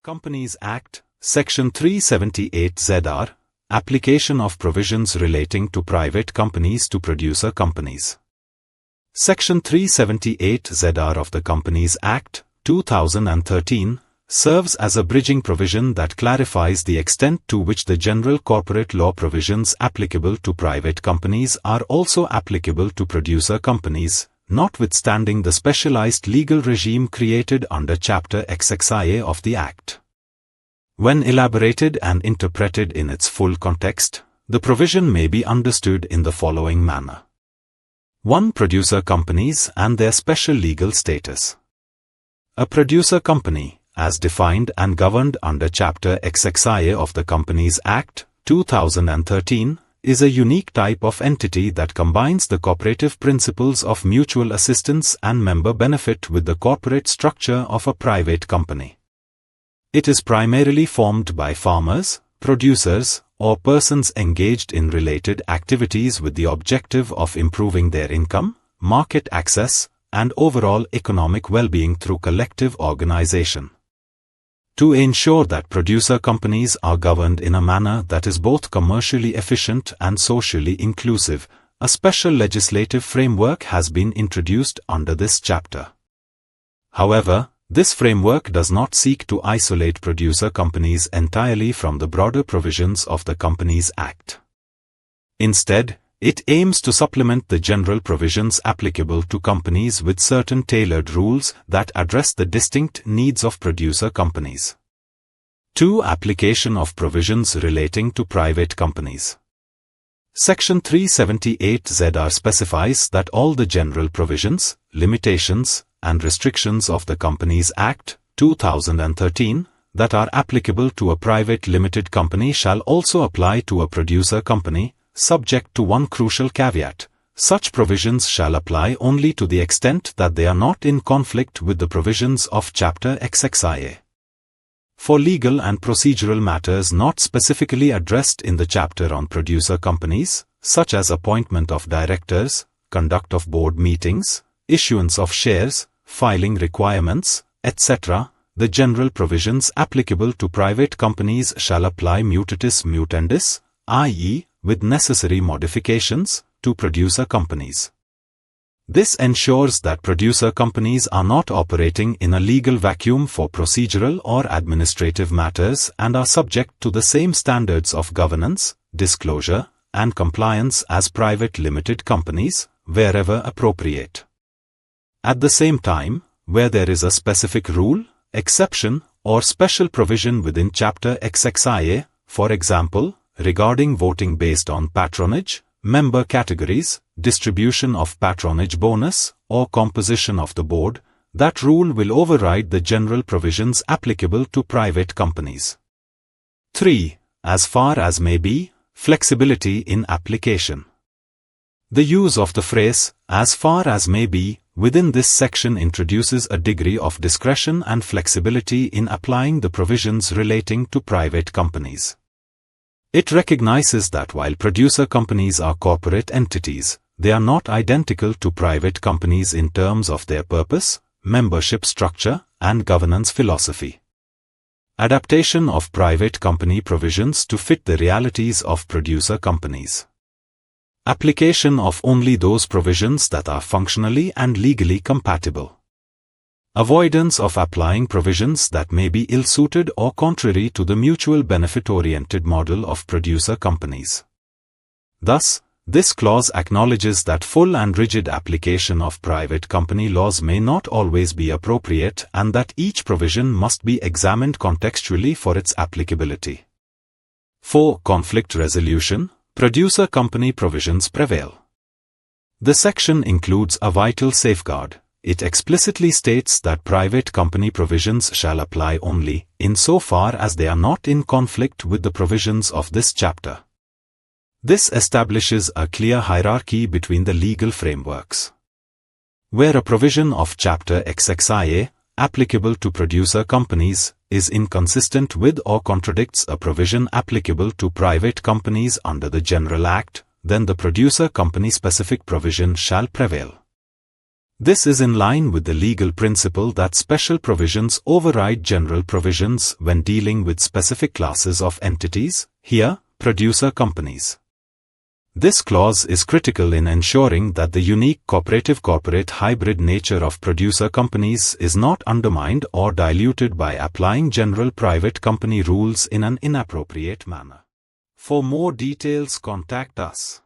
Companies Act, Section 378 ZR, Application of Provisions Relating to Private Companies to Producer Companies. Section 378 ZR of the Companies Act, 2013, serves as a bridging provision that clarifies the extent to which the general corporate law provisions applicable to private companies are also applicable to producer companies, notwithstanding the specialized legal regime created under Chapter XXIA of the Act. When elaborated and interpreted in its full context, the provision may be understood in the following manner. 1. Producer companies and their special legal status. A producer company, as defined and governed under Chapter XXIA of the Companies Act, 2013, is a unique type of entity that combines the cooperative principles of mutual assistance and member benefit with the corporate structure of a private company. It is primarily formed by farmers, producers, or persons engaged in related activities with the objective of improving their income, market access, and overall economic well-being through collective organization. To ensure that producer companies are governed in a manner that is both commercially efficient and socially inclusive, a special legislative framework has been introduced under this chapter. However, this framework does not seek to isolate producer companies entirely from the broader provisions of the Companies Act. Instead, it aims to supplement the general provisions applicable to companies with certain tailored rules that address the distinct needs of producer companies. 2. Application of provisions relating to private companies. Section 378 ZR specifies that all the general provisions, limitations, and restrictions of the Companies Act, 2013, that are applicable to a private limited company shall also apply to a producer company, subject to one crucial caveat: such provisions shall apply only to the extent that they are not in conflict with the provisions of Chapter XXIA. For legal and procedural matters not specifically addressed in the chapter on producer companies, such as appointment of directors, conduct of board meetings, issuance of shares, filing requirements, etc., the general provisions applicable to private companies shall apply mutatis mutandis, i.e., with necessary modifications, to producer companies. This ensures that producer companies are not operating in a legal vacuum for procedural or administrative matters and are subject to the same standards of governance, disclosure, and compliance as private limited companies, wherever appropriate. At the same time, where there is a specific rule, exception, or special provision within Chapter XXIA, for example, regarding voting based on patronage, member categories, distribution of patronage bonus, or composition of the board, that rule will override the general provisions applicable to private companies. 3. As far as may be, flexibility in application. The use of the phrase, as far as may be, within this section introduces a degree of discretion and flexibility in applying the provisions relating to private companies. It recognizes that while producer companies are corporate entities, they are not identical to private companies in terms of their purpose, membership structure, and governance philosophy. Adaptation of private company provisions to fit the realities of producer companies. Application of only those provisions that are functionally and legally compatible. Avoidance of applying provisions that may be ill-suited or contrary to the mutual benefit-oriented model of producer companies. Thus, this clause acknowledges that full and rigid application of private company laws may not always be appropriate and that each provision must be examined contextually for its applicability. 4. Conflict resolution. Producer company provisions prevail. The section includes a vital safeguard. It explicitly states that private company provisions shall apply only insofar as they are not in conflict with the provisions of this chapter. This establishes a clear hierarchy between the legal frameworks. Where a provision of Chapter XXIA, applicable to producer companies, is inconsistent with or contradicts a provision applicable to private companies under the General Act, then the producer company specific provision shall prevail. This is in line with the legal principle that special provisions override general provisions when dealing with specific classes of entities, here, producer companies. This clause is critical in ensuring that the unique cooperative-corporate hybrid nature of producer companies is not undermined or diluted by applying general private company rules in an inappropriate manner. For more details, contact us.